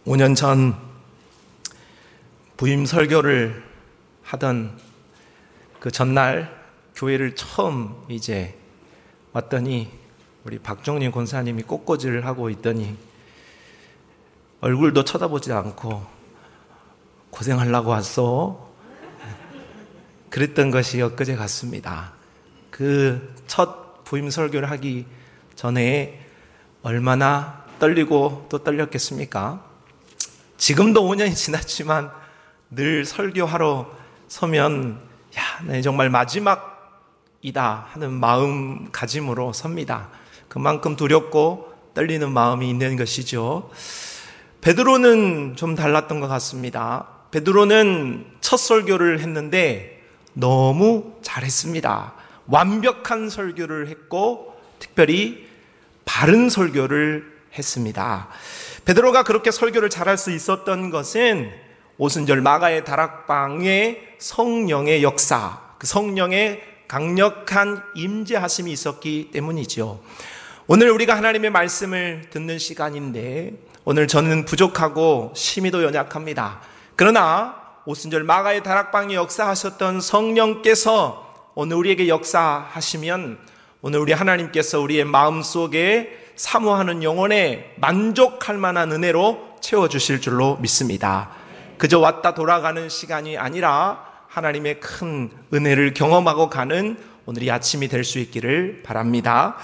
5년 전 부임 설교를 하던 그 전날 교회를 처음 왔더니 우리 박종린 권사님이 꽃꽂이를 하고 있더니 얼굴도 쳐다보지 않고 고생하려고 왔어? 그랬던 것이 엊그제 같습니다. 그 첫 부임 설교를 하기 전에 얼마나 떨리고 또 떨렸겠습니까? 지금도 5년이 지났지만 늘 설교하러 서면 나 정말 마지막이다 하는 마음가짐으로 섭니다. 그만큼 두렵고 떨리는 마음이 있는 것이죠. 베드로는 좀 달랐던 것 같습니다. 베드로는 첫 설교를 했는데 너무 잘했습니다. 완벽한 설교를 했고 특별히 바른 설교를 했습니다. 베드로가 그렇게 설교를 잘할 수 있었던 것은 오순절 마가의 다락방의 성령의 역사, 그 성령의 강력한 임재하심이 있었기 때문이죠. 오늘 우리가 하나님의 말씀을 듣는 시간인데 오늘 저는 부족하고 심히도 연약합니다. 그러나 오순절 마가의 다락방에 역사하셨던 성령께서 오늘 우리에게 역사하시면 오늘 우리 하나님께서 우리의 마음속에 사모하는 영혼에 만족할 만한 은혜로 채워주실 줄로 믿습니다. 그저 왔다 돌아가는 시간이 아니라 하나님의 큰 은혜를 경험하고 가는 오늘이 아침이 될 수 있기를 바랍니다.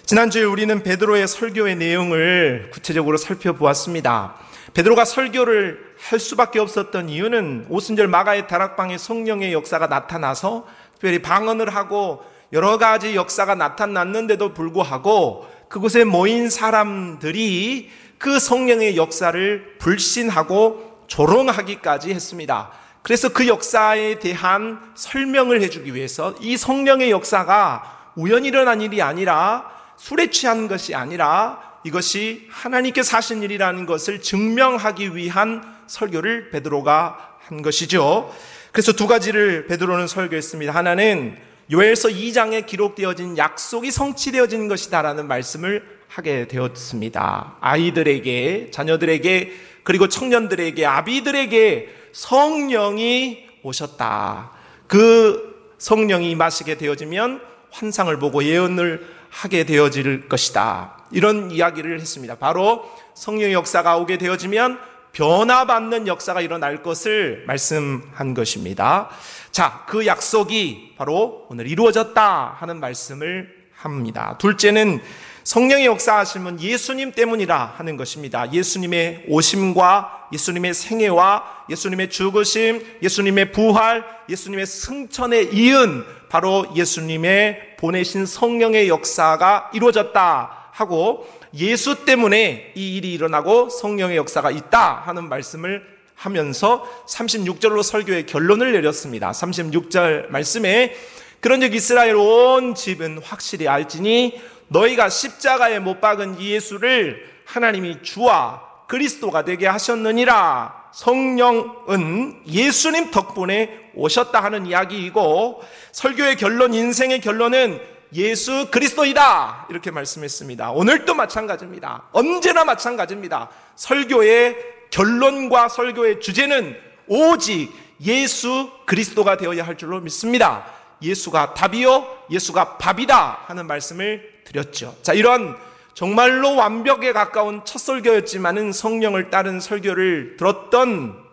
지난주에 우리는 베드로의 설교의 내용을 구체적으로 살펴보았습니다. 베드로가 설교를 할 수밖에 없었던 이유는 오순절 마가의 다락방에 성령의 역사가 나타나서 특별히 방언을 하고 여러 가지 역사가 나타났는데도 불구하고 그곳에 모인 사람들이 그 성령의 역사를 불신하고 조롱하기까지 했습니다. 그래서 그 역사에 대한 설명을 해주기 위해서 이 성령의 역사가 우연히 일어난 일이 아니라 술에 취한 것이 아니라 이것이 하나님께서 하신 일이라는 것을 증명하기 위한 설교를 베드로가 한 것이죠. 그래서 두 가지를 베드로는 설교했습니다. 하나는 요엘서 2장에 기록되어진 약속이 성취되어진 것이다라는 말씀을 하게 되었습니다. 아이들에게, 자녀들에게, 그리고 청년들에게, 아비들에게 성령이 오셨다. 그 성령이 임하시게 되어지면 환상을 보고 예언을 하게 되어질 것이다. 이런 이야기를 했습니다. 바로 성령의 역사가 오게 되어지면 변화받는 역사가 일어날 것을 말씀한 것입니다. 자, 그 약속이 바로 오늘 이루어졌다 하는 말씀을 합니다. 둘째는 성령의 역사하심은 예수님 때문이라 하는 것입니다. 예수님의 오심과 예수님의 생애와 예수님의 죽으심, 예수님의 부활, 예수님의 승천에 이은 바로 예수님의 보내신 성령의 역사가 이루어졌다 하고 예수 때문에 이 일이 일어나고 성령의 역사가 있다 하는 말씀을 하면서 36절로 설교의 결론을 내렸습니다. 36절 말씀에 그런즉 이스라엘 온 집은 확실히 알지니 너희가 십자가에 못 박은 이 예수를 하나님이 주와 그리스도가 되게 하셨느니라. 성령은 예수님 덕분에 오셨다 하는 이야기이고 설교의 결론, 인생의 결론은 예수 그리스도이다 이렇게 말씀했습니다. 오늘도 마찬가지입니다. 언제나 마찬가지입니다. 설교의 결론과 설교의 주제는 오직 예수 그리스도가 되어야 할 줄로 믿습니다. 예수가 답이요 예수가 밥이다 하는 말씀을 드렸죠. 자, 이런 정말로 완벽에 가까운 첫 설교였지만은 성령을 따른 설교를 들었던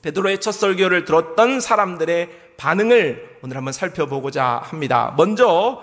베드로의 첫 설교를 들었던 사람들의 반응을 오늘 한번 살펴보고자 합니다. 먼저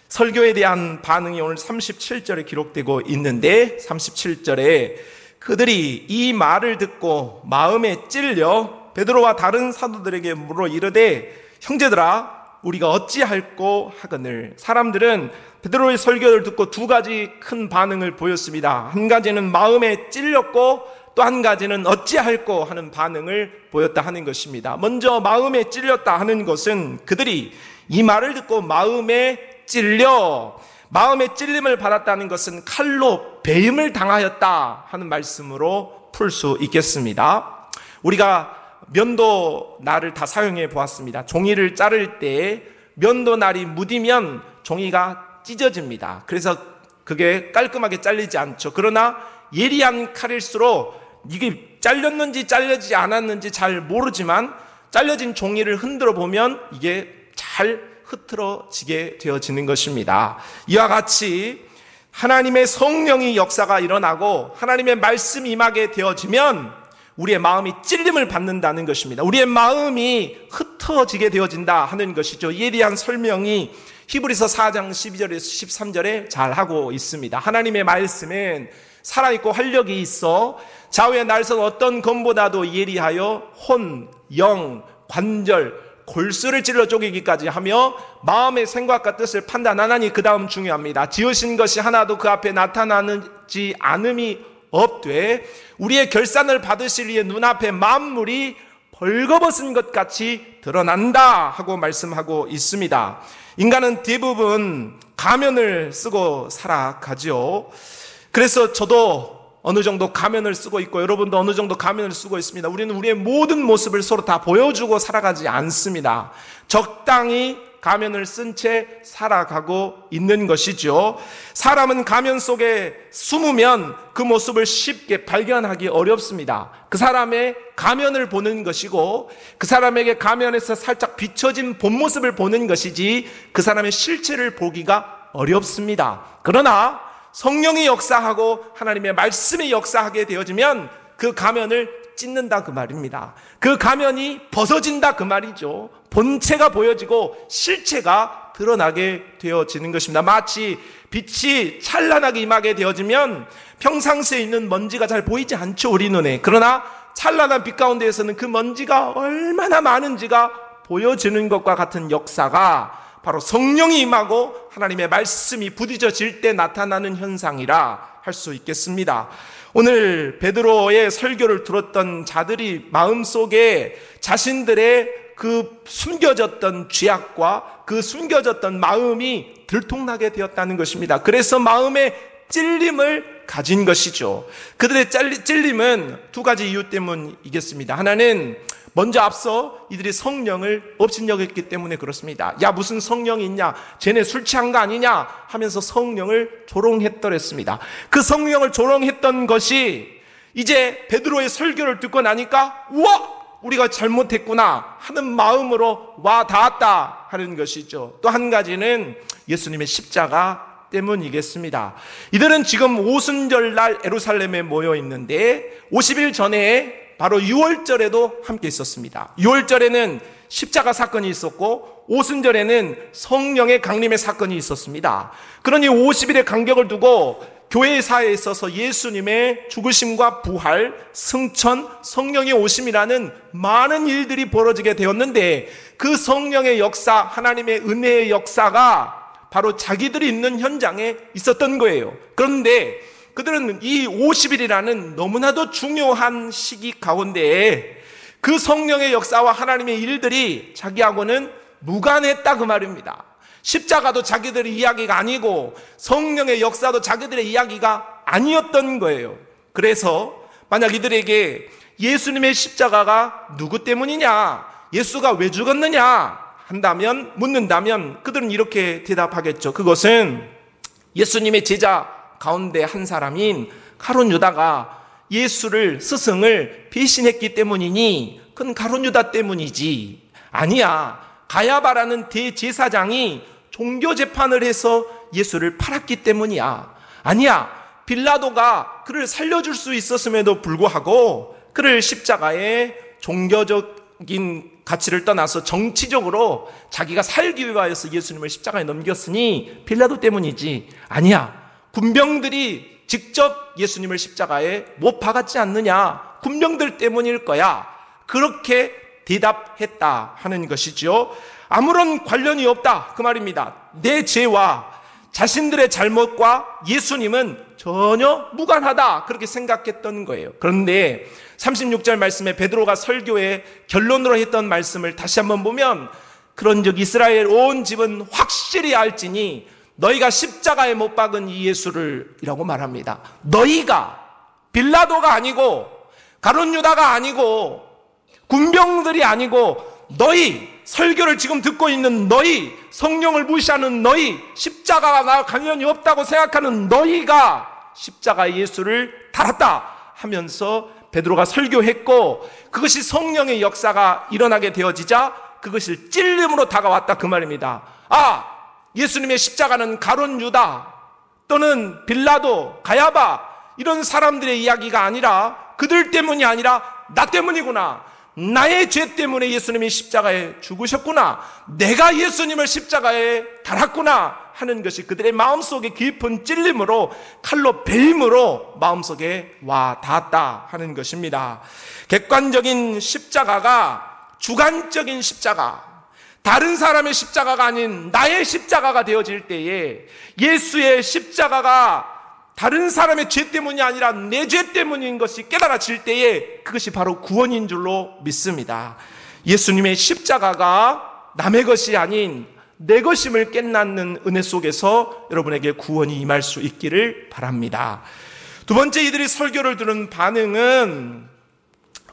설교에 대한 반응이 오늘 37절에 기록되고 있는데 37절에 그들이 이 말을 듣고 마음에 찔려 베드로와 다른 사도들에게 물어 이르되 형제들아 우리가 어찌할꼬 하거늘. 사람들은 베드로의 설교를 듣고 두 가지 큰 반응을 보였습니다. 한 가지는 마음에 찔렸고 또 한 가지는 어찌할꼬 하는 반응을 보였다 하는 것입니다. 먼저 마음에 찔렸다 하는 것은 그들이 이 말을 듣고 마음에 찔림을 받았다는 것은 칼로 배임을 당하였다 하는 말씀으로 풀 수 있겠습니다. 우리가 면도날을 다 사용해 보았습니다. 종이를 자를 때 면도날이 묻으면 종이가 찢어집니다. 그래서 그게 깔끔하게 잘리지 않죠. 그러나 예리한 칼일수록 이게 잘렸는지 잘려지지 않았는지 잘 모르지만 잘려진 종이를 흔들어 보면 이게 잘 흐트러지게 되어지는 것입니다. 이와 같이 하나님의 성령의 역사가 일어나고 하나님의 말씀이 임하게 되어지면 우리의 마음이 찔림을 받는다는 것입니다. 우리의 마음이 흩어지게 되어진다 하는 것이죠. 이에 대한 설명이 히브리서 4장 12절에서 13절에 잘 하고 있습니다. 하나님의 말씀은 살아있고 활력이 있어 좌우의 날선 어떤 검보다도 예리하여 혼, 영, 관절, 골수를 찔러 쪼개기까지 하며 마음의 생각과 뜻을 판단하나니 그 다음 중요합니다. 지으신 것이 하나도 그 앞에 나타나지 않음이 없되 우리의 결산을 받으실 이의 눈앞에 만물이 벌거벗은 것 같이 드러난다 하고 말씀하고 있습니다. 인간은 대부분 가면을 쓰고 살아가죠. 그래서 저도 어느 정도 가면을 쓰고 있고 여러분도 어느 정도 가면을 쓰고 있습니다. 우리는 우리의 모든 모습을 서로 다 보여주고 살아가지 않습니다. 적당히 가면을 쓴 채 살아가고 있는 것이죠. 사람은 가면 속에 숨으면 그 모습을 쉽게 발견하기 어렵습니다. 그 사람의 가면을 보는 것이고 그 사람에게 가면에서 살짝 비춰진 본 모습을 보는 것이지 그 사람의 실체를 보기가 어렵습니다. 그러나 성령이 역사하고 하나님의 말씀이 역사하게 되어지면 그 가면을 찢는다 그 말입니다. 그 가면이 벗어진다 그 말이죠. 본체가 보여지고 실체가 드러나게 되어지는 것입니다. 마치 빛이 찬란하게 임하게 되어지면 평상시에 있는 먼지가 잘 보이지 않죠, 우리 눈에. 그러나 찬란한 빛 가운데에서는 그 먼지가 얼마나 많은지가 보여지는 것과 같은 역사가 바로 성령이 임하고 하나님의 말씀이 부딪혀질 때 나타나는 현상이라 할 수 있겠습니다. 오늘 베드로의 설교를 들었던 자들이 마음속에 자신들의 그 숨겨졌던 죄악과 그 숨겨졌던 마음이 들통나게 되었다는 것입니다. 그래서 마음의 찔림을 가진 것이죠. 그들의 찔림은 두 가지 이유 때문이겠습니다. 하나는 먼저 앞서 이들이 성령을 업신여겼기 때문에 그렇습니다. 야, 무슨 성령이 있냐? 쟤네 술 취한 거 아니냐? 하면서 성령을 조롱했더랬습니다. 그 성령을 조롱했던 것이 이제 베드로의 설교를 듣고 나니까 우와! 우리가 잘못했구나 하는 마음으로 와 닿았다 하는 것이죠. 또 한 가지는 예수님의 십자가 때문이겠습니다. 이들은 지금 오순절날 예루살렘에 모여 있는데 50일 전에 바로 6월절에도 함께 있었습니다. 6월절에는 십자가 사건이 있었고 오순절에는 성령의 강림의 사건이 있었습니다. 그러니 50일의 간격을 두고 교회사에 있어서 예수님의 죽으심과 부활, 승천, 성령의 오심이라는 많은 일들이 벌어지게 되었는데 그 성령의 역사, 하나님의 은혜의 역사가 바로 자기들이 있는 현장에 있었던 거예요. 그런데 그들은 이 50일이라는 너무나도 중요한 시기 가운데에 그 성령의 역사와 하나님의 일들이 자기하고는 무관했다 그 말입니다. 십자가도 자기들의 이야기가 아니고 성령의 역사도 자기들의 이야기가 아니었던 거예요. 그래서 만약 이들에게 예수님의 십자가가 누구 때문이냐, 예수가 왜 죽었느냐 묻는다면 그들은 이렇게 대답하겠죠. 그것은 예수님의 제자 가운데 한 사람인 가룟 유다가 예수를, 스승을 배신했기 때문이니 그건 가룟 유다 때문이지. 아니야, 가야바라는 대제사장이 종교재판을 해서 예수를 팔았기 때문이야. 아니야, 빌라도가 그를 살려줄 수 있었음에도 불구하고 그를 십자가에 종교적인 가치를 떠나서 정치적으로 자기가 살기 위하여서 예수님을 십자가에 넘겼으니 빌라도 때문이지. 아니야, 군병들이 직접 예수님을 십자가에 못 박았지 않느냐, 군병들 때문일 거야. 그렇게 대답했다 하는 것이죠. 아무런 관련이 없다 그 말입니다. 내 죄와 자신들의 잘못과 예수님은 전혀 무관하다 그렇게 생각했던 거예요. 그런데 36절 말씀에 베드로가 설교의 결론으로 했던 말씀을 다시 한번 보면 그런즉 이스라엘 온 집은 확실히 알지니 너희가 십자가에 못 박은 이 예수를 이라고 말합니다. 너희가, 빌라도가 아니고 가룟 유다가 아니고 군병들이 아니고 너희, 설교를 지금 듣고 있는 너희, 성령을 무시하는 너희, 십자가가 나 관련이 없다고 생각하는 너희가 십자가 예수를 달았다 하면서 베드로가 설교했고 그것이 성령의 역사가 일어나게 되어지자 그것을 찔림으로 다가왔다 그 말입니다. 예수님의 십자가는 가룟 유다 또는 빌라도, 가야바 이런 사람들의 이야기가 아니라 그들 때문이 아니라 나 때문이구나. 나의 죄 때문에 예수님이 십자가에 죽으셨구나. 내가 예수님을 십자가에 달았구나 하는 것이 그들의 마음속에 깊은 찔림으로 칼로 베임으로 마음속에 와 닿았다 하는 것입니다. 객관적인 십자가가 주관적인 십자가, 다른 사람의 십자가가 아닌 나의 십자가가 되어질 때에 예수의 십자가가 다른 사람의 죄 때문이 아니라 내 죄 때문인 것이 깨달아질 때에 그것이 바로 구원인 줄로 믿습니다. 예수님의 십자가가 남의 것이 아닌 내 것임을 깨닫는 은혜 속에서 여러분에게 구원이 임할 수 있기를 바랍니다. 두 번째, 이들이 설교를 들은 반응은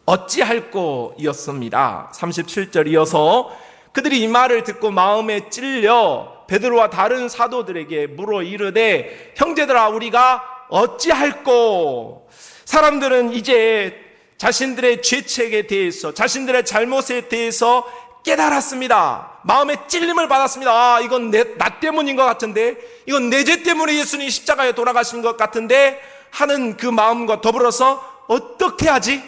어찌할꼬 이었습니다. 37절 이어서 그들이 이 말을 듣고 마음에 찔려 베드로와 다른 사도들에게 물어 이르되 형제들아 우리가 어찌할꼬. 사람들은 이제 자신들의 죄책에 대해서, 자신들의 잘못에 대해서 깨달았습니다. 마음에 찔림을 받았습니다. 이건 나 때문인 것 같은데, 이건 내 죄 때문에 예수님이 십자가에 돌아가신 것 같은데 하는 그 마음과 더불어서 어떻게 하지?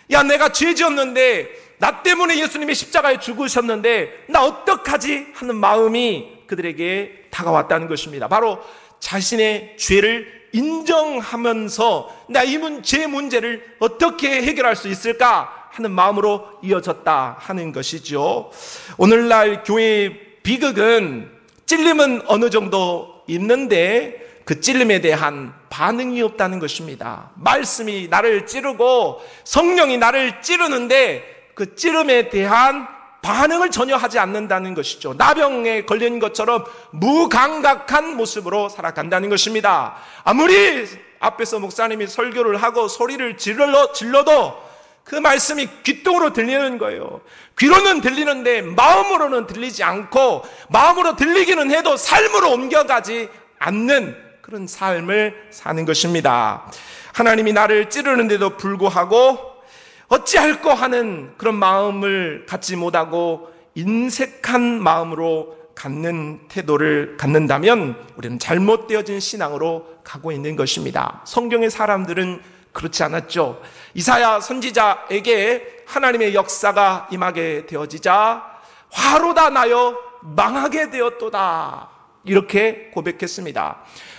내가 죄 지었는데 나 때문에 예수님이 십자가에 죽으셨는데 나 어떡하지? 하는 마음이 그들에게 다가왔다는 것입니다. 바로 자신의 죄를 인정하면서 나 이 제 문제를 어떻게 해결할 수 있을까 하는 마음으로 이어졌다 하는 것이죠. 오늘날 교회의 비극은 찔림은 어느 정도 있는데 그 찔림에 대한 반응이 없다는 것입니다. 말씀이 나를 찌르고 성령이 나를 찌르는데 그 찌름에 대한 반응을 전혀 하지 않는다는 것이죠. 나병에 걸린 것처럼 무감각한 모습으로 살아간다는 것입니다. 아무리 앞에서 목사님이 설교를 하고 소리를 질러도 그 말씀이 귓등으로 들리는 거예요. 귀로는 들리는데 마음으로는 들리지 않고, 마음으로 들리기는 해도 삶으로 옮겨가지 않는 그런 삶을 사는 것입니다. 하나님이 나를 찌르는데도 불구하고 어찌할꼬 하는 그런 마음을 갖지 못하고 인색한 마음으로 갖는 태도를 갖는다면 우리는 잘못되어진 신앙으로 가고 있는 것입니다. 성경의 사람들은 그렇지 않았죠. 이사야 선지자에게 하나님의 역사가 임하게 되어지자 화로다 나여 망하게 되었도다 이렇게 고백했습니다.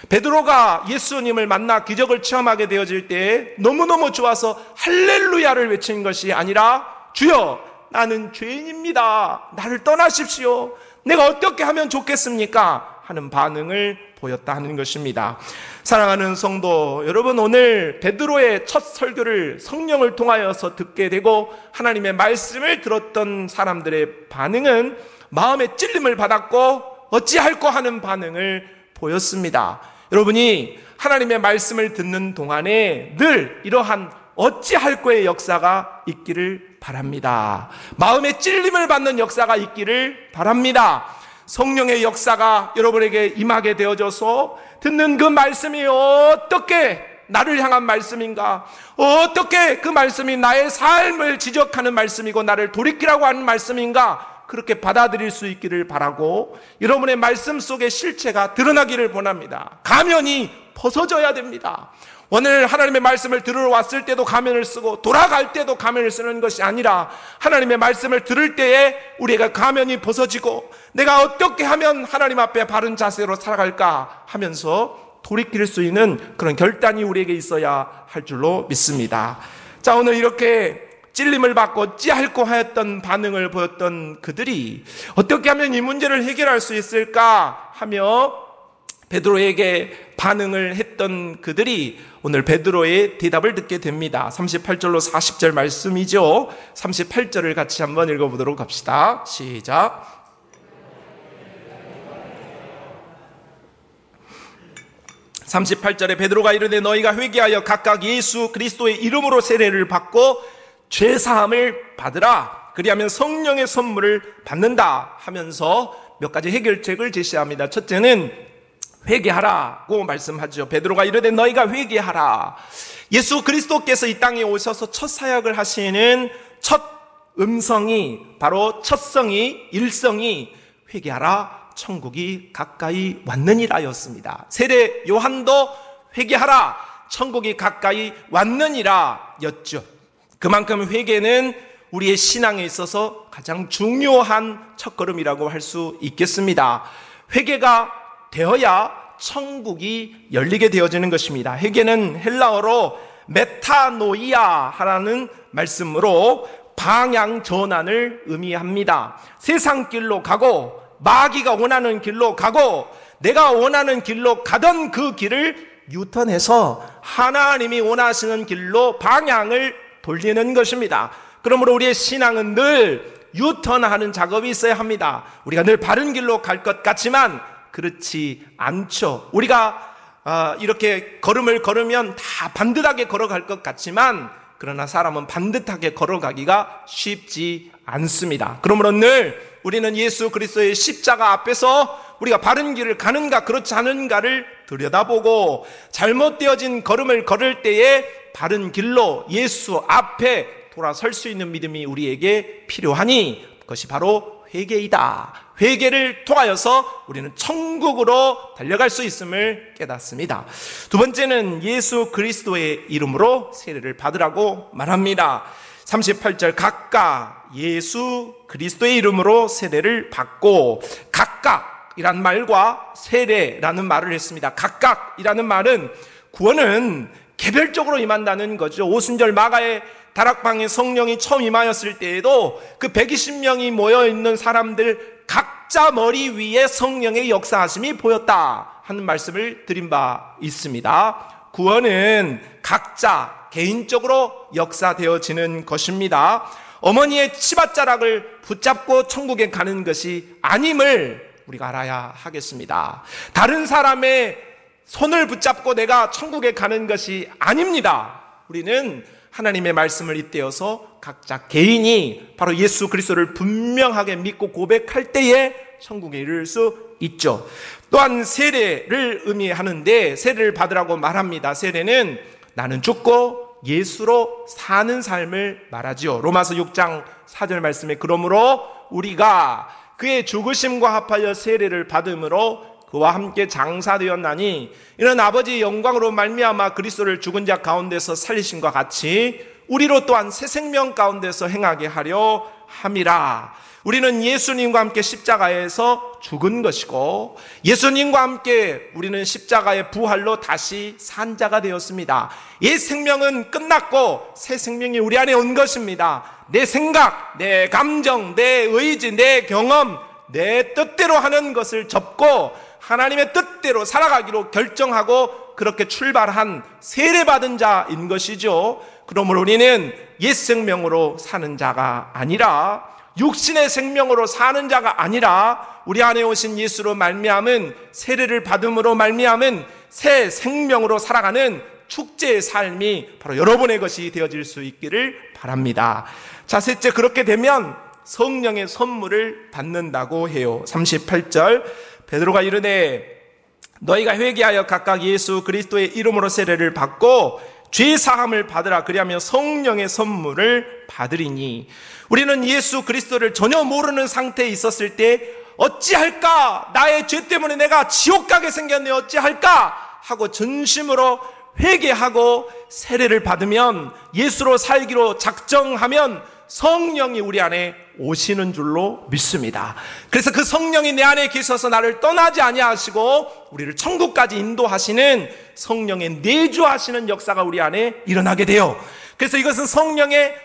베드로가 예수님을 만나 기적을 체험하게 되어질 때 너무너무 좋아서 할렐루야를 외친 것이 아니라 주여 나는 죄인입니다. 나를 떠나십시오. 내가 어떻게 하면 좋겠습니까? 하는 반응을 보였다 하는 것입니다. 사랑하는 성도 여러분, 오늘 베드로의 첫 설교를 성령을 통하여서 듣게 되고 하나님의 말씀을 들었던 사람들의 반응은 마음의 찔림을 받았고 어찌할꼬 하는 반응을 보였습니다. 여러분이 하나님의 말씀을 듣는 동안에 늘 이러한 어찌할꼬의 역사가 있기를 바랍니다. 마음의 찔림을 받는 역사가 있기를 바랍니다. 성령의 역사가 여러분에게 임하게 되어져서 듣는 그 말씀이 어떻게 나를 향한 말씀인가, 어떻게 그 말씀이 나의 삶을 지적하는 말씀이고 나를 돌이키라고 하는 말씀인가, 그렇게 받아들일 수 있기를 바라고 여러분의 말씀 속의 실체가 드러나기를 원합니다. 가면이 벗어져야 됩니다. 오늘 하나님의 말씀을 들으러 왔을 때도 가면을 쓰고 돌아갈 때도 가면을 쓰는 것이 아니라 하나님의 말씀을 들을 때에 우리가 가면이 벗어지고 내가 어떻게 하면 하나님 앞에 바른 자세로 살아갈까 하면서 돌이킬 수 있는 그런 결단이 우리에게 있어야 할 줄로 믿습니다. 자, 오늘 이렇게 찔림을 받고 어찌할꼬 하였던 반응을 보였던 그들이 어떻게 하면 이 문제를 해결할 수 있을까 하며 베드로에게 반응을 했던 그들이 오늘 베드로의 대답을 듣게 됩니다. 38절로 40절 말씀이죠. 38절을 같이 한번 읽어보도록 합시다. 시작. (38절에) 베드로가 이르되 너희가 회개하여 각각 예수 그리스도의 이름으로 세례를 받고 죄사함을 받으라. 그리하면 성령의 선물을 받는다 하면서 몇 가지 해결책을 제시합니다. 첫째는 회개하라고 말씀하죠. 베드로가 이르되 너희가 회개하라. 예수 그리스도께서 이 땅에 오셔서 첫 사역을 하시는 첫 음성이, 바로 첫성이, 일성이 회개하라, 천국이 가까이 왔느니라였습니다. 세례 요한도 회개하라, 천국이 가까이 왔느니라 였죠. 그만큼 회개는 우리의 신앙에 있어서 가장 중요한 첫걸음이라고 할 수 있겠습니다. 회개가 되어야 천국이 열리게 되어지는 것입니다. 회개는 헬라어로 메타노이아라는 말씀으로 방향 전환을 의미합니다. 세상 길로 가고 마귀가 원하는 길로 가고 내가 원하는 길로 가던 그 길을 유턴해서 하나님이 원하시는 길로 방향을 돌리는 것입니다. 그러므로 우리의 신앙은 늘 유턴하는 작업이 있어야 합니다. 우리가 늘 바른 길로 갈 것 같지만 그렇지 않죠. 우리가 이렇게 걸음을 걸으면 다 반듯하게 걸어갈 것 같지만 그러나 사람은 반듯하게 걸어가기가 쉽지 않습니다. 그러므로 늘 우리는 예수 그리스도의 십자가 앞에서 우리가 바른 길을 가는가 그렇지 않은가를 들여다보고 잘못되어진 걸음을 걸을 때에 바른 길로 예수 앞에 돌아설 수 있는 믿음이 우리에게 필요하니 그것이 바로 회개이다. 회개를 통하여서 우리는 천국으로 달려갈 수 있음을 깨닫습니다. 두 번째는 예수 그리스도의 이름으로 세례를 받으라고 말합니다. 38절 각각 예수 그리스도의 이름으로 세례를 받고, 각각이란 말과 세례라는 말을 했습니다. 각각이라는 말은 구원은 개별적으로 임한다는 거죠. 오순절 마가의 다락방에 성령이 처음 임하였을 때에도 그 120명이 모여있는 사람들 각자 머리 위에 성령의 역사하심이 보였다 하는 말씀을 드린 바 있습니다. 구원은 각자 개인적으로 역사되어지는 것입니다. 어머니의 치맛자락을 붙잡고 천국에 가는 것이 아님을 우리가 알아야 하겠습니다. 다른 사람의 손을 붙잡고 내가 천국에 가는 것이 아닙니다. 우리는 하나님의 말씀을 잇대어서 각자 개인이 바로 예수 그리스도를 분명하게 믿고 고백할 때에 천국에 이를 수 있죠. 또한 세례를 의미하는데 세례를 받으라고 말합니다. 세례는 나는 죽고 예수로 사는 삶을 말하지요. 로마서 6장 4절 말씀에 그러므로 우리가 그의 죽으심과 합하여 세례를 받음으로 그와 함께 장사되었나니 이는 아버지의 영광으로 말미암아 그리스도를 죽은 자 가운데서 살리심과 같이 우리로 또한 새 생명 가운데서 행하게 하려 함이라. 우리는 예수님과 함께 십자가에서 죽은 것이고 예수님과 함께 우리는 십자가의 부활로 다시 산 자가 되었습니다. 옛 생명은 끝났고 새 생명이 우리 안에 온 것입니다. 내 생각, 내 감정, 내 의지, 내 경험, 내 뜻대로 하는 것을 접고 하나님의 뜻대로 살아가기로 결정하고 그렇게 출발한 세례받은 자인 것이죠. 그러므로 우리는 옛 생명으로 사는 자가 아니라 육신의 생명으로 사는 자가 아니라 우리 안에 오신 예수로 말미암은 세례를 받음으로 말미암은 새 생명으로 살아가는 축제의 삶이 바로 여러분의 것이 되어질 수 있기를 바랍니다. 자, 셋째, 그렇게 되면 성령의 선물을 받는다고 해요. 38절 베드로가 이르되 너희가 회개하여 각각 예수 그리스도의 이름으로 세례를 받고 죄 사함을 받으라. 그리하면 성령의 선물을 받으리니. 우리는 예수 그리스도를 전혀 모르는 상태에 있었을 때 어찌할까, 나의 죄 때문에 내가 지옥 가게 생겼네, 어찌할까 하고 전심으로 회개하고 세례를 받으면, 예수로 살기로 작정하면 성령이 우리 안에 오시는 줄로 믿습니다. 그래서 그 성령이 내 안에 계셔서 나를 떠나지 아니하시고 우리를 천국까지 인도하시는 성령의 내주하시는 역사가 우리 안에 일어나게 돼요. 그래서 이것은 성령의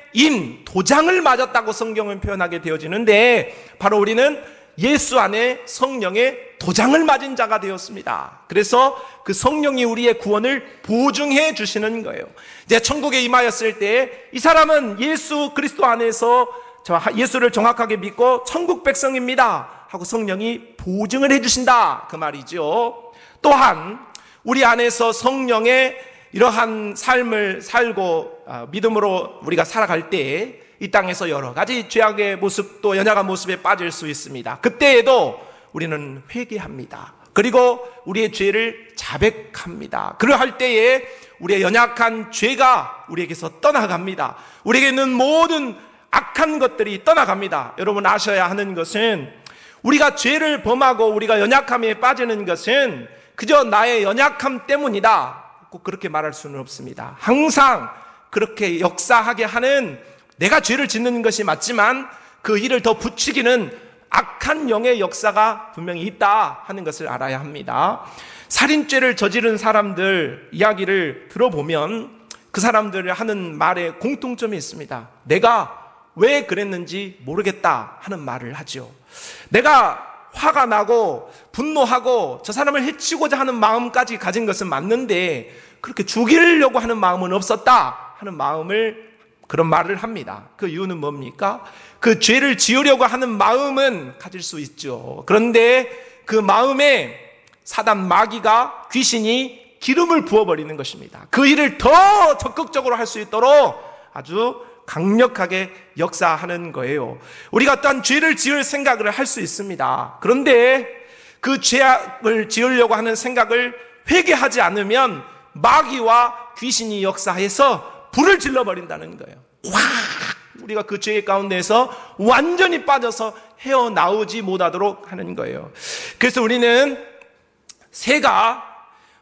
도장을 맞았다고 성경은 표현하게 되어지는데, 바로 우리는 예수 안에 성령의 도장을 맞은 자가 되었습니다. 그래서 그 성령이 우리의 구원을 보증해 주시는 거예요. 이제 천국에 임하였을 때 이 사람은 예수 그리스도 안에서 예수를 정확하게 믿고 천국 백성입니다 하고 성령이 보증을 해 주신다, 그 말이죠. 또한 우리 안에서 성령의 이러한 삶을 살고 믿음으로 우리가 살아갈 때 이 땅에서 여러 가지 죄악의 모습 또 연약한 모습에 빠질 수 있습니다. 그때에도 우리는 회개합니다. 그리고 우리의 죄를 자백합니다. 그러할 때에 우리의 연약한 죄가 우리에게서 떠나갑니다. 우리에게 있는 모든 악한 것들이 떠나갑니다. 여러분 아셔야 하는 것은 우리가 죄를 범하고 우리가 연약함에 빠지는 것은 그저 나의 연약함 때문이다, 꼭 그렇게 말할 수는 없습니다. 항상 그렇게 역사하게 하는, 내가 죄를 짓는 것이 맞지만 그 일을 더 부추기는 악한 영의 역사가 분명히 있다 하는 것을 알아야 합니다. 살인죄를 저지른 사람들 이야기를 들어보면 그 사람들이 하는 말에 공통점이 있습니다. 내가 왜 그랬는지 모르겠다 하는 말을 하죠. 내가 화가 나고 분노하고 저 사람을 해치고자 하는 마음까지 가진 것은 맞는데 그렇게 죽이려고 하는 마음은 없었다 하는 그런 말을 합니다. 그 이유는 뭡니까? 그 죄를 지으려고 하는 마음은 가질 수 있죠. 그런데 그 마음에 사단 마귀가, 귀신이 기름을 부어버리는 것입니다. 그 일을 더 적극적으로 할 수 있도록 아주 강력하게 역사하는 거예요. 우리가 어떤 죄를 지을 생각을 할 수 있습니다. 그런데 그 죄악을 지으려고 하는 생각을 회개하지 않으면 마귀와 귀신이 역사해서 불을 질러버린다는 거예요. 확! 우리가 그 죄 가운데에서 완전히 빠져서 헤어나오지 못하도록 하는 거예요. 그래서 우리는 새가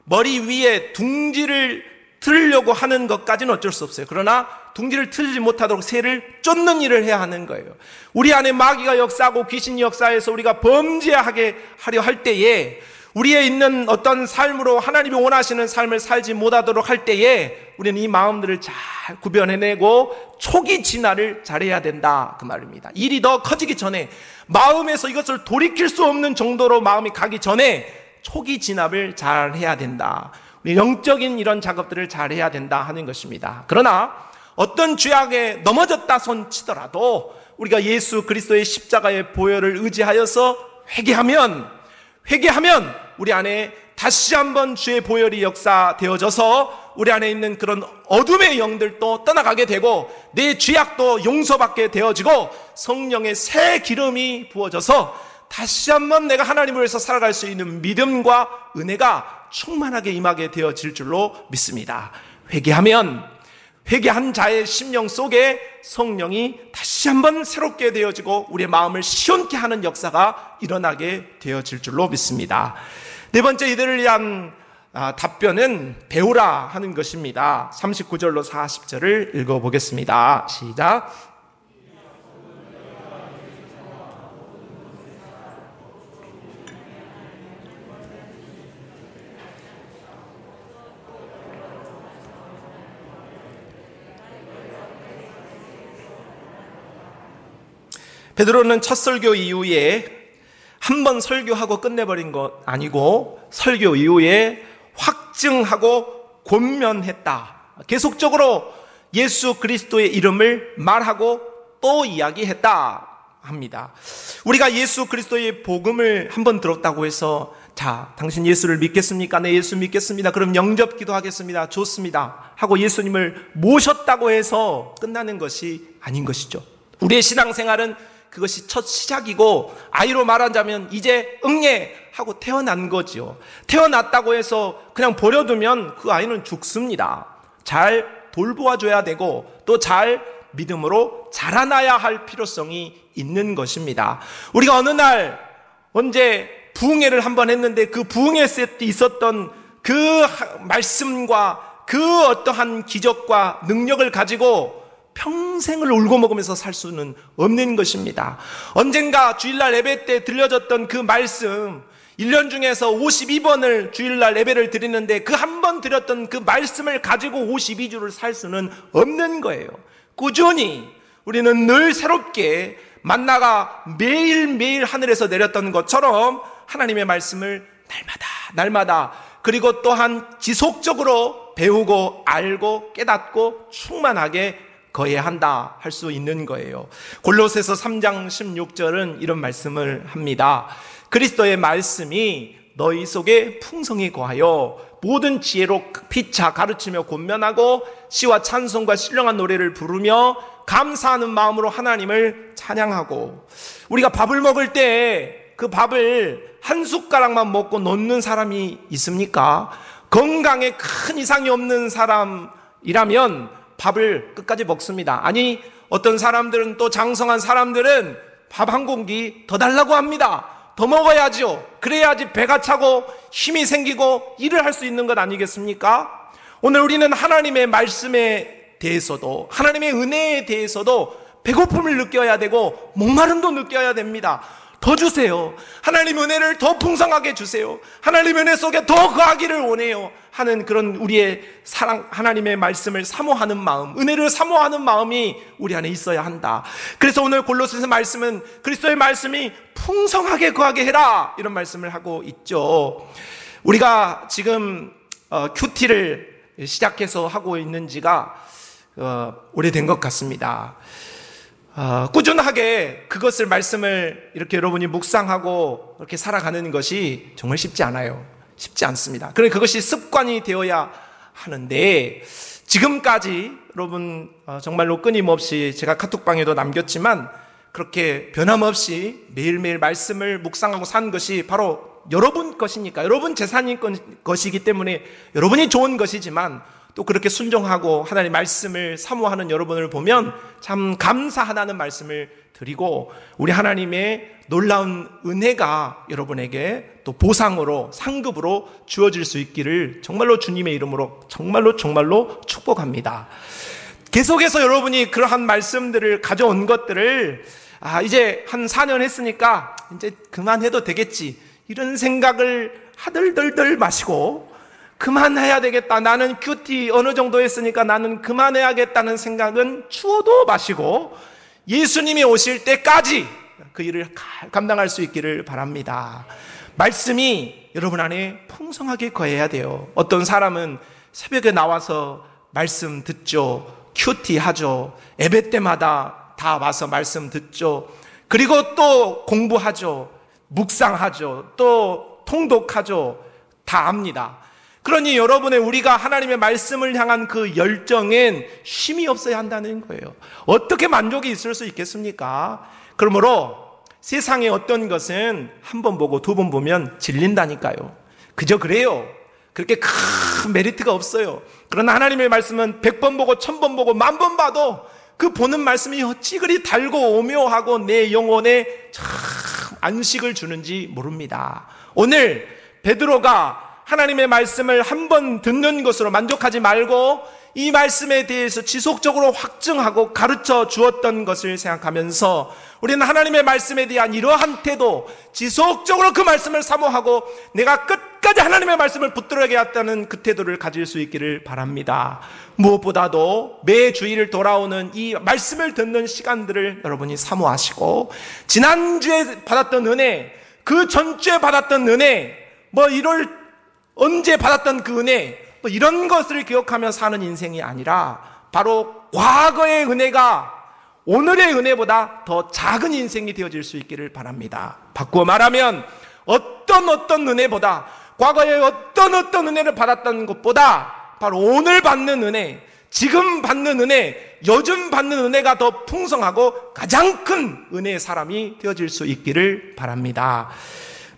머리 위에 둥지를 틀려고 하는 것까지는 어쩔 수 없어요. 그러나 둥지를 틀지 못하도록 새를 쫓는 일을 해야 하는 거예요. 우리 안에 마귀가 역사하고 귀신이 역사해서 우리가 범죄하게 하려 할 때에, 우리의 있는 어떤 삶으로 하나님이 원하시는 삶을 살지 못하도록 할 때에 우리는 이 마음들을 잘 구별해내고 초기 진화를 잘해야 된다, 그 말입니다. 일이 더 커지기 전에, 마음에서 이것을 돌이킬 수 없는 정도로 마음이 가기 전에 초기 진압을 잘 해야 된다. 우리 영적인 이런 작업들을 잘 해야 된다 하는 것입니다. 그러나 어떤 죄악에 넘어졌다 손치더라도 우리가 예수 그리스도의 십자가의 보혈을 의지하여서 회개하면 우리 안에 다시 한번 주의 보혈이 역사되어져서 우리 안에 있는 그런 어둠의 영들도 떠나가게 되고 내 죄악도 용서받게 되어지고 성령의 새 기름이 부어져서 다시 한번 내가 하나님을 위해서 살아갈 수 있는 믿음과 은혜가 충만하게 임하게 되어질 줄로 믿습니다. 회개한 자의 심령 속에 성령이 다시 한번 새롭게 되어지고 우리의 마음을 시원케 하는 역사가 일어나게 되어질 줄로 믿습니다. 네 번째, 이들을 위한 답변은 배우라 하는 것입니다. 39절로 40절을 읽어보겠습니다. 시작. 베드로는 첫 설교 이후에 한 번 설교하고 끝내버린 것 아니고 설교 이후에 확증하고 권면했다. 계속적으로 예수 그리스도의 이름을 말하고 또 이야기했다 합니다. 우리가 예수 그리스도의 복음을 한 번 들었다고 해서 자, 당신 예수를 믿겠습니까? 네, 예수 믿겠습니다. 그럼 영접 기도하겠습니다. 좋습니다. 하고 예수님을 모셨다고 해서 끝나는 것이 아닌 것이죠. 우리의 신앙생활은 그것이 첫 시작이고, 아이로 말하자면 이제 응애하고 태어난 거지요. 태어났다고 해서 그냥 버려두면 그 아이는 죽습니다. 잘 돌보아줘야 되고 또 잘 믿음으로 자라나야 할 필요성이 있는 것입니다. 우리가 어느 날 언제 부흥회를 한번 했는데 그 부흥회에 있었던 그 말씀과 그 어떠한 기적과 능력을 가지고 평생을 울고 먹으면서 살 수는 없는 것입니다. 언젠가 주일날 예배 때 들려졌던 그 말씀, 1년 중에서 52번을 주일날 예배를 드리는데 그 한 번 드렸던 그 말씀을 가지고 52주를 살 수는 없는 거예요. 꾸준히 우리는 늘 새롭게 만나가 매일매일 하늘에서 내렸던 것처럼 하나님의 말씀을 날마다 그리고 또한 지속적으로 배우고 알고 깨닫고 충만하게 거해야 한다 할 수 있는 거예요. 골로새서 3장 16절은 이런 말씀을 합니다. 그리스도의 말씀이 너희 속에 풍성히 거하여 모든 지혜로 피차 가르치며 권면하고 시와 찬송과 신령한 노래를 부르며 감사하는 마음으로 하나님을 찬양하고, 우리가 밥을 먹을 때 그 밥을 한 숟가락만 먹고 놓는 사람이 있습니까? 건강에 큰 이상이 없는 사람이라면 밥을 끝까지 먹습니다. 아니, 어떤 사람들은, 또 장성한 사람들은 밥 한 공기 더 달라고 합니다. 더 먹어야죠. 그래야지 배가 차고 힘이 생기고 일을 할 수 있는 것 아니겠습니까? 오늘 우리는 하나님의 말씀에 대해서도, 하나님의 은혜에 대해서도 배고픔을 느껴야 되고 목마름도 느껴야 됩니다. 더 주세요. 하나님 은혜를 더 풍성하게 주세요. 하나님 은혜 속에 더 거하기를 원해요 하는 그런 우리의 사랑, 하나님의 말씀을 사모하는 마음, 은혜를 사모하는 마음이 우리 안에 있어야 한다. 그래서 오늘 골로새서 말씀은 그리스도의 말씀이 풍성하게 거하게 해라, 이런 말씀을 하고 있죠. 우리가 지금 큐티를 시작해서 하고 있는 지가 오래된 것 같습니다. 꾸준하게 그것을 말씀을 이렇게 여러분이 묵상하고 이렇게 살아가는 것이 정말 쉽지 않아요. 쉽지 않습니다. 그러니 그것이 습관이 되어야 하는데, 지금까지 여러분 정말로 끊임없이 제가 카톡방에도 남겼지만 그렇게 변함없이 매일매일 말씀을 묵상하고 산 것이 바로 여러분 것이니까, 여러분 재산인 것이기 때문에 여러분이 좋은 것이지만, 또 그렇게 순종하고 하나님의 말씀을 사모하는 여러분을 보면 참 감사하다는 말씀을 드리고, 우리 하나님의 놀라운 은혜가 여러분에게 또 보상으로, 상급으로 주어질 수 있기를 정말로 주님의 이름으로 정말로 축복합니다. 계속해서 여러분이 그러한 말씀들을 가져온 것들을 이제 한 4년 했으니까 이제 그만해도 되겠지, 이런 생각을 하들들들 마시고, 그만해야 되겠다, 나는 큐티 어느 정도 했으니까 나는 그만해야겠다는 생각은 추워도 마시고 예수님이 오실 때까지 그 일을 감당할 수 있기를 바랍니다. 말씀이 여러분 안에 풍성하게 거해야 돼요. 어떤 사람은 새벽에 나와서 말씀 듣죠. 큐티 하죠. 예배 때마다 다 와서 말씀 듣죠. 그리고 또 공부하죠. 묵상하죠. 또 통독하죠. 다 압니다. 그러니 여러분의, 우리가 하나님의 말씀을 향한 그 열정엔 쉼이 없어야 한다는 거예요. 어떻게 만족이 있을 수 있겠습니까? 그러므로 세상의 어떤 것은 한 번 보고 두 번 보면 질린다니까요. 그저 그래요. 그렇게 큰 메리트가 없어요. 그러나 하나님의 말씀은 100번 보고 1000번 보고 10,000번 봐도 그 보는 말씀이 어찌 그리 달고 오묘하고 내 영혼에 참 안식을 주는지 모릅니다. 오늘 베드로가 하나님의 말씀을 한 번 듣는 것으로 만족하지 말고 이 말씀에 대해서 지속적으로 확증하고 가르쳐 주었던 것을 생각하면서 우리는 하나님의 말씀에 대한 이러한 태도, 지속적으로 그 말씀을 사모하고 내가 끝까지 하나님의 말씀을 붙들어야겠다는 그 태도를 가질 수 있기를 바랍니다. 무엇보다도 매 주일 돌아오는 이 말씀을 듣는 시간들을 여러분이 사모하시고, 지난주에 받았던 은혜, 그 전주에 받았던 은혜, 언제 받았던 그 은혜, 이런 것을 기억하며 사는 인생이 아니라 바로 과거의 은혜가 오늘의 은혜보다 더 작은 인생이 되어질 수 있기를 바랍니다. 바꾸어 말하면 어떤 은혜보다, 과거에 어떤 은혜를 받았던 것보다 바로 오늘 받는 은혜, 지금 받는 은혜, 요즘 받는 은혜가 더 풍성하고 가장 큰 은혜의 사람이 되어질 수 있기를 바랍니다.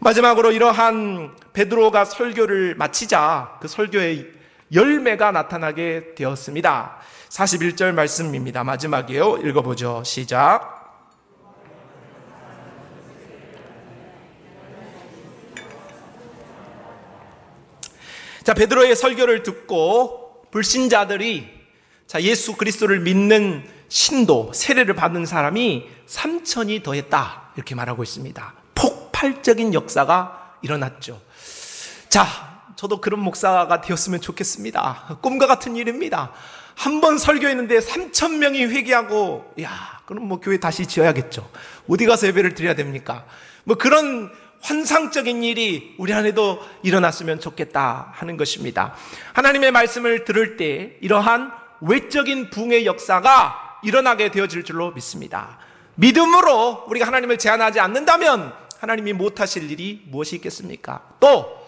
마지막으로 이러한 베드로가 설교를 마치자 그 설교의 열매가 나타나게 되었습니다. 41절 말씀입니다. 마지막이에요. 읽어보죠. 시작. 자, 베드로의 설교를 듣고 불신자들이, 예수 그리스도를 믿는 신도, 세례를 받는 사람이 3,000이 더했다, 이렇게 말하고 있습니다. 폭발적인 역사가 일어났죠. 저도 그런 목사가 되었으면 좋겠습니다. 꿈과 같은 일입니다. 한 번 설교했는데 3,000명이 회개하고, 그럼 교회 다시 지어야겠죠. 어디 가서 예배를 드려야 됩니까? 그런 환상적인 일이 우리 안에도 일어났으면 좋겠다 하는 것입니다. 하나님의 말씀을 들을 때 이러한 외적인 부흥의 역사가 일어나게 되어질 줄로 믿습니다. 믿음으로 우리가 하나님을 제한하지 않는다면 하나님이 못하실 일이 무엇이 있겠습니까? 또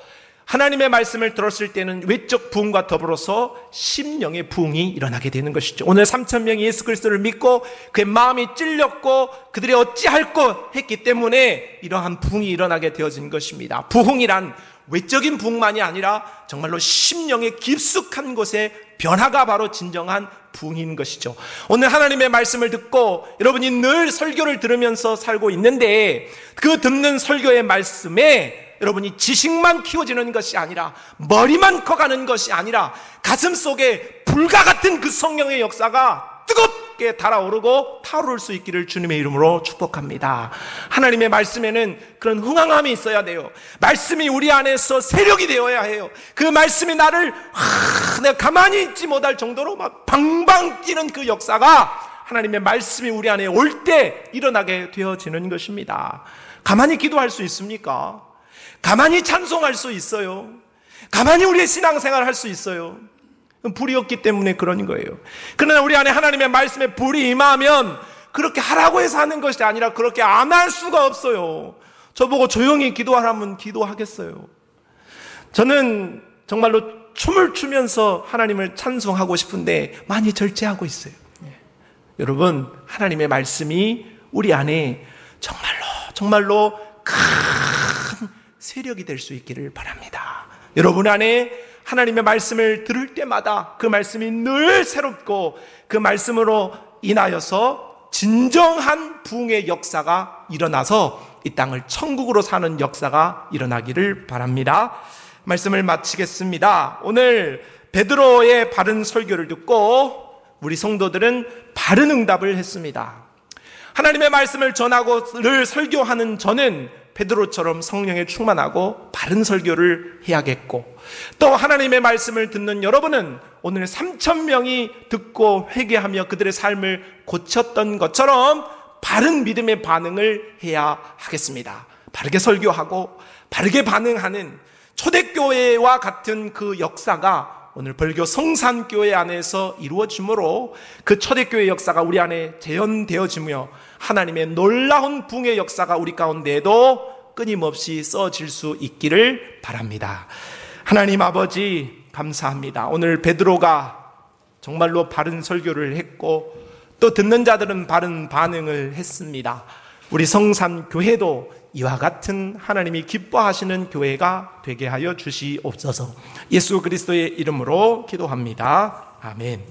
하나님의 말씀을 들었을 때는 외적 부흥과 더불어서 심령의 부흥이 일어나게 되는 것이죠. 오늘 3,000명이 예수 그리스도를 믿고 그의 마음이 찔렸고 그들이 어찌할꼬 했기 때문에 이러한 부흥이 일어나게 되어진 것입니다. 부흥이란 외적인 부흥만이 아니라 정말로 심령의 깊숙한 곳에 변화가 바로 진정한 부흥인 것이죠. 오늘 하나님의 말씀을 듣고 여러분이 늘 설교를 들으면서 살고 있는데 그 듣는 설교의 말씀에 여러분이 지식만 키워지는 것이 아니라 머리만 커가는 것이 아니라 가슴 속에 불과 같은 그 성령의 역사가 뜨겁게 달아오르고 타오를 수 있기를 주님의 이름으로 축복합니다. 하나님의 말씀에는 그런 흥황함이 있어야 돼요. 말씀이 우리 안에서 세력이 되어야 해요. 그 말씀이 나를 내가 가만히 있지 못할 정도로 막 방방 뛰는 그 역사가 하나님의 말씀이 우리 안에 올 때 일어나게 되어지는 것입니다. 가만히 기도할 수 있습니까? 가만히 찬송할 수 있어요. 가만히 우리의 신앙생활을 할 수 있어요. 불이 없기 때문에 그런 거예요. 그러나 우리 안에 하나님의 말씀에 불이 임하면 그렇게 하라고 해서 하는 것이 아니라 그렇게 안 할 수가 없어요. 저보고 조용히 기도하라면 기도하겠어요. 저는 정말로 춤을 추면서 하나님을 찬송하고 싶은데 많이 절제하고 있어요. 여러분, 하나님의 말씀이 우리 안에 정말로 큰 세력이 될 수 있기를 바랍니다. 여러분 안에 하나님의 말씀을 들을 때마다 그 말씀이 늘 새롭고 그 말씀으로 인하여서 진정한 부흥의 역사가 일어나서 이 땅을 천국으로 사는 역사가 일어나기를 바랍니다. 말씀을 마치겠습니다. 오늘 베드로의 바른 설교를 듣고 우리 성도들은 바른 응답을 했습니다. 하나님의 말씀을 전하고 늘 설교하는 저는 베드로처럼 성령에 충만하고 바른 설교를 해야겠고, 또 하나님의 말씀을 듣는 여러분은 오늘 3,000명이 듣고 회개하며 그들의 삶을 고쳤던 것처럼 바른 믿음의 반응을 해야 하겠습니다. 바르게 설교하고 바르게 반응하는 초대교회와 같은 그 역사가 오늘 벌교 성산교회 안에서 이루어지므로 그 초대교회 역사가 우리 안에 재현되어지며 하나님의 놀라운 부흥의 역사가 우리 가운데에도 끊임없이 써질 수 있기를 바랍니다. 하나님 아버지 감사합니다. 오늘 베드로가 정말로 바른 설교를 했고 또 듣는 자들은 바른 반응을 했습니다. 우리 성산교회도 이와 같은 하나님이 기뻐하시는 교회가 되게 하여 주시옵소서. 예수 그리스도의 이름으로 기도합니다. 아멘.